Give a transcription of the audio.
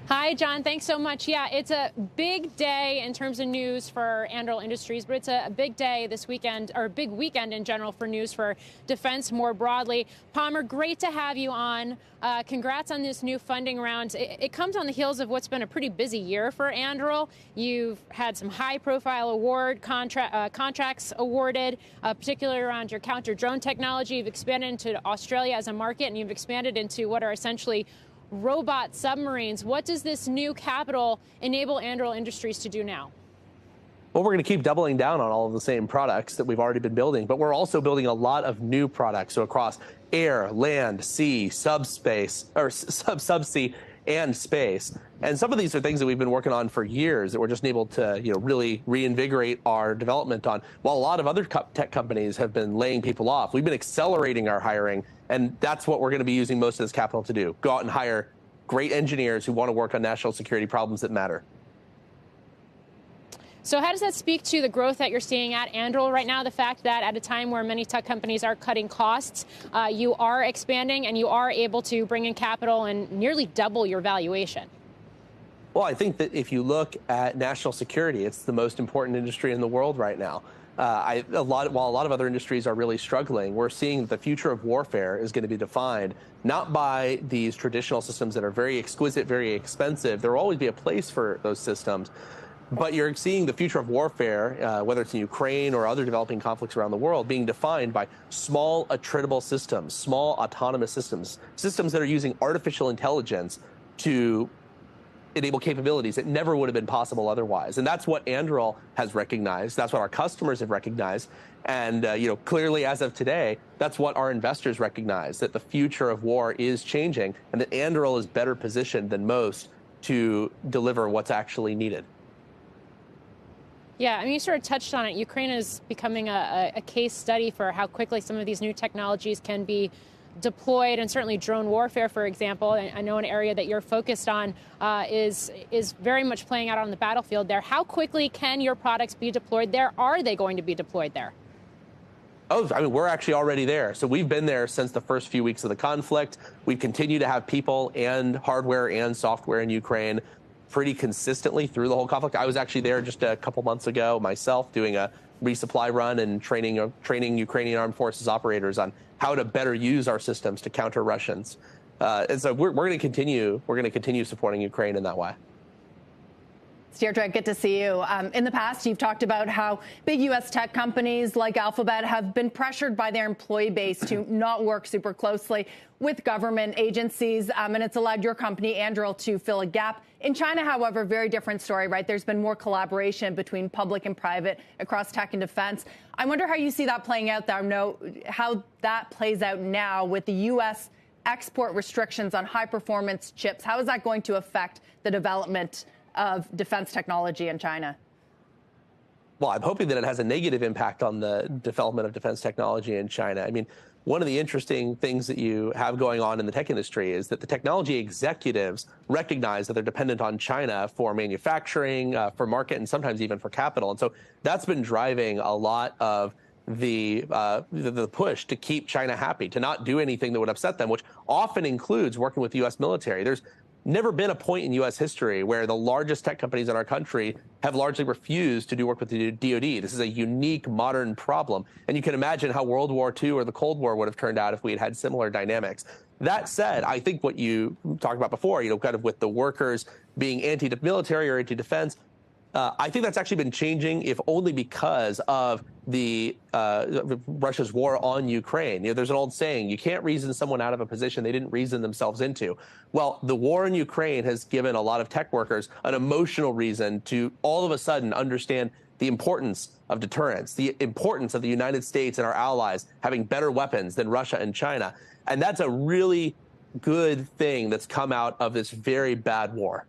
Hi, John. Thanks so much. Yeah, it's a big day in terms of news for Anduril Industries, but it's a big day this weekend, or a big weekend in general for news for defense more broadly. Palmer, great to have you on. Congrats on this new funding round. It comes on the heels of what's been a pretty busy year for Anduril. You've had some high-profile contracts awarded, particularly around your counter-drone technology. You've expanded into Australia as a market, and you've expanded into what are essentially robot submarines. What does this new capital enable Anduril Industries to do now? Well, we're going to keep doubling down on all of the same products that we've already been building, but we're also building a lot of new products. So across air, land, sea, subspace, or subsea and space. And some of these are things that we've been working on for years that we're just able to, really reinvigorate our development on. While a lot of other tech companies have been laying people off, we've been accelerating our hiring, and that's what we're going to be using most of this capital to do. Go out and hire great engineers who want to work on national security problems that matter. So how does that speak to the growth that you're seeing at Anduril right now, the fact that at a time where many tech companies are cutting costs, you are expanding and you are able to bring in capital and nearly double your valuation? Well, I think that if you look at national security, it's the most important industry in the world right now. While a lot of other industries are really struggling, we're seeing that the future of warfare is going to be defined not by these traditional systems that are very exquisite, very expensive. There will always be a place for those systems. But you're seeing the future of warfare, whether it's in Ukraine or other developing conflicts around the world, being defined by small, attritable systems, small, autonomous systems, systems that are using artificial intelligence to enable capabilities that never would have been possible otherwise. And that's what Anduril has recognized. That's what our customers have recognized. And, clearly, as of today, that's what our investors recognize, that the future of war is changing and that Anduril is better positioned than most to deliver what's actually needed. Yeah, I mean, you sort of touched on it. Ukraine is becoming a case study for how quickly some of these new technologies can be deployed, and certainly drone warfare, for example. I know an area that you're focused on is very much playing out on the battlefield there. How quickly can your products be deployed there? Are they going to be deployed there? Oh, I mean, we're actually already there. So we've been there since the first few weeks of the conflict. We continue to have people and hardware and software in Ukraine pretty consistently through the whole conflict. I was actually there just a couple months ago myself doing a resupply run and training Ukrainian armed forces operators on how to better use our systems to counter Russians. And so we're going to continue supporting Ukraine in that way. Deirdre, good to see you. In the past, you've talked about how big U.S. tech companies like Alphabet have been pressured by their employee base to not work super closely with government agencies, and it's allowed your company, Anduril, to fill a gap. In China, however, very different story, right? There's been more collaboration between public and private across tech and defense. I wonder how you see that playing out there, how that plays out now with the U.S. export restrictions on high-performance chips. How is that going to affect the development of defense technology in China? Well, I'm hoping that it has a negative impact on the development of defense technology in China. I mean, one of the interesting things that you have going on in the tech industry is that the technology executives recognize that they're dependent on China for manufacturing, for market, and sometimes even for capital. And so that's been driving a lot of the push to keep China happy, to not do anything that would upset them, which often includes working with the U.S. military. There's never been a point in U.S. history where the largest tech companies in our country have largely refused to do work with the DoD. This is a unique modern problem. And you can imagine how World War II or the Cold War would have turned out if we had had similar dynamics. That said, I think what you talked about before, kind of with the workers being anti-military or anti-defense, I think that's actually been changing, if only because of Russia's war on Ukraine. There's an old saying, you can't reason someone out of a position they didn't reason themselves into. Well, the war in Ukraine has given a lot of tech workers an emotional reason to all of a sudden understand the importance of deterrence, the importance of the United States and our allies having better weapons than Russia and China. And that's a really good thing that's come out of this very bad war.